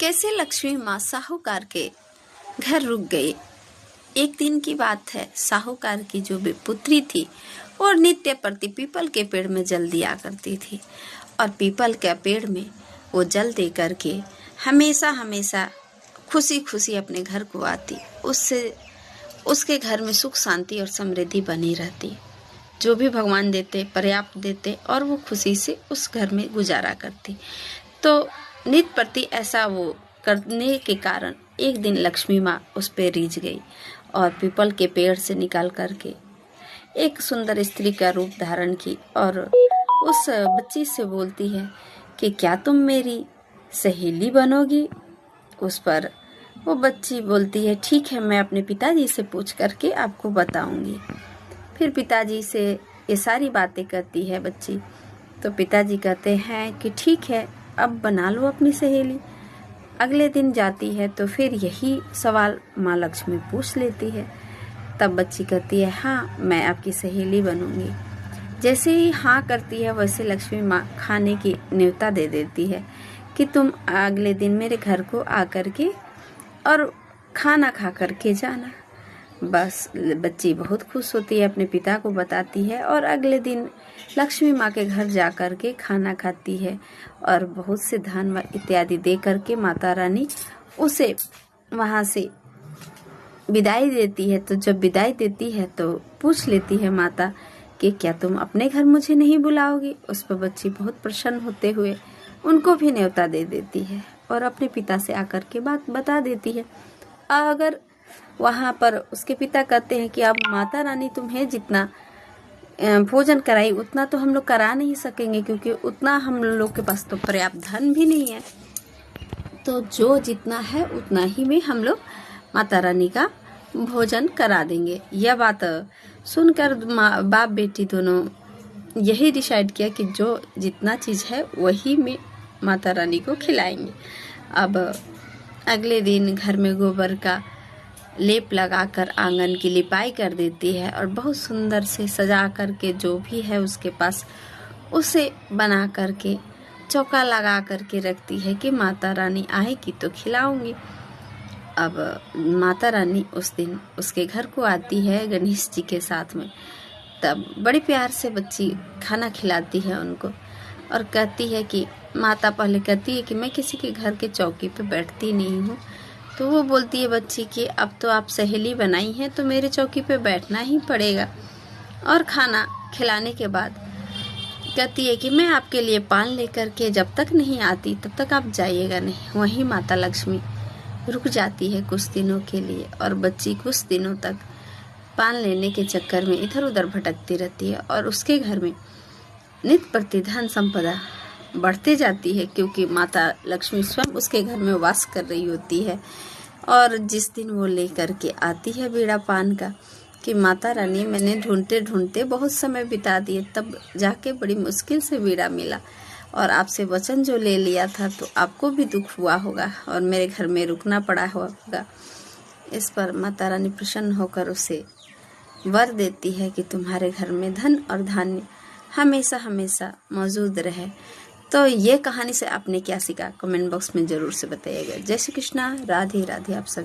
कैसे लक्ष्मी माँ साहूकार के घर रुक गई। एक दिन की बात है, साहूकार की जो पुत्री थी और नित्य प्रति पीपल के पेड़ में जल दिया करती थी और पीपल के पेड़ में वो जल दे करके हमेशा हमेशा खुशी खुशी अपने घर को आती। उससे उसके घर में सुख शांति और समृद्धि बनी रहती। जो भी भगवान देते पर्याप्त देते और वो खुशी से उस घर में गुजारा करती। तो नित्य प्रति ऐसा वो करने के कारण एक दिन लक्ष्मी माँ उस पे रीझ गई और पीपल के पेड़ से निकाल करके एक सुंदर स्त्री का रूप धारण की और उस बच्ची से बोलती है कि क्या तुम मेरी सहेली बनोगी। उस पर वो बच्ची बोलती है ठीक है, मैं अपने पिताजी से पूछ करके आपको बताऊंगी। फिर पिताजी से ये सारी बातें करती है बच्ची। तो पिताजी कहते हैं कि ठीक है, अब बना लो अपनी सहेली। अगले दिन जाती है तो फिर यही सवाल माँ लक्ष्मी पूछ लेती है। तब बच्ची कहती है हाँ, मैं आपकी सहेली बनूंगी। जैसे ही हाँ करती है वैसे लक्ष्मी माँ खाने की न्योता दे देती है कि तुम अगले दिन मेरे घर को आकर के और खाना खा कर के जाना। बस बच्ची बहुत खुश होती है, अपने पिता को बताती है और अगले दिन लक्ष्मी माँ के घर जा कर के खाना खाती है और बहुत से धन इत्यादि दे करके माता रानी उसे वहाँ से विदाई देती है। तो जब विदाई देती है तो पूछ लेती है माता कि क्या तुम अपने घर मुझे नहीं बुलाओगी। उस पर बच्ची बहुत प्रसन्न होते हुए उनको भी न्योता दे देती है और अपने पिता से आकर के बात बता देती है। अगर वहाँ पर उसके पिता कहते हैं कि अब माता रानी तुम्हें जितना भोजन कराई उतना तो हम लोग करा नहीं सकेंगे, क्योंकि उतना हम लोग के पास तो पर्याप्त धन भी नहीं है। तो जो जितना है उतना ही में हम लोग माता रानी का भोजन करा देंगे। यह बात सुनकर बाप बेटी दोनों यही डिसाइड किया कि जो जितना चीज़ है वही में माता रानी को खिलाएंगे। अब अगले दिन घर में गोबर का लेप लगाकर आंगन की लिपाई कर देती है और बहुत सुंदर से सजा करके जो भी है उसके पास उसे बना करके चौका लगा करके रखती है कि माता रानी आएगी तो खिलाऊंगी। अब माता रानी उस दिन उसके घर को आती है गणेश जी के साथ में। तब बड़े प्यार से बच्ची खाना खिलाती है उनको और कहती है कि माता पहले कहती है कि मैं किसी के घर के चौकी पे बैठती नहीं हूँ। तो वो बोलती है बच्ची कि अब तो आप सहेली बनाई हैं तो मेरे चौकी पे बैठना ही पड़ेगा। और खाना खिलाने के बाद कहती है कि मैं आपके लिए पान लेकर के जब तक नहीं आती तब तक आप जाइएगा नहीं। वहीं माता लक्ष्मी रुक जाती है कुछ दिनों के लिए और बच्ची कुछ दिनों तक पान लेने के चक्कर में इधर उधर भटकती रहती है और उसके घर में नित्य प्रति धन संपदा बढ़ते जाती है, क्योंकि माता लक्ष्मी स्वयं उसके घर में वास कर रही होती है। और जिस दिन वो लेकर के आती है बीड़ा पान का कि माता रानी मैंने ढूंढते ढूंढते बहुत समय बिता दिए, तब जाके बड़ी मुश्किल से बीड़ा मिला और आपसे वचन जो ले लिया था तो आपको भी दुख हुआ होगा और मेरे घर में रुकना पड़ा होगा। इस पर माता रानी प्रसन्न होकर उसे वर देती है कि तुम्हारे घर में धन और धान्य हमेशा हमेशा मौजूद रहे। तो ये कहानी से आपने क्या सीखा, कमेंट बॉक्स में ज़रूर से बताइएगा। जय श्री कृष्णा, राधे राधे आप सभी।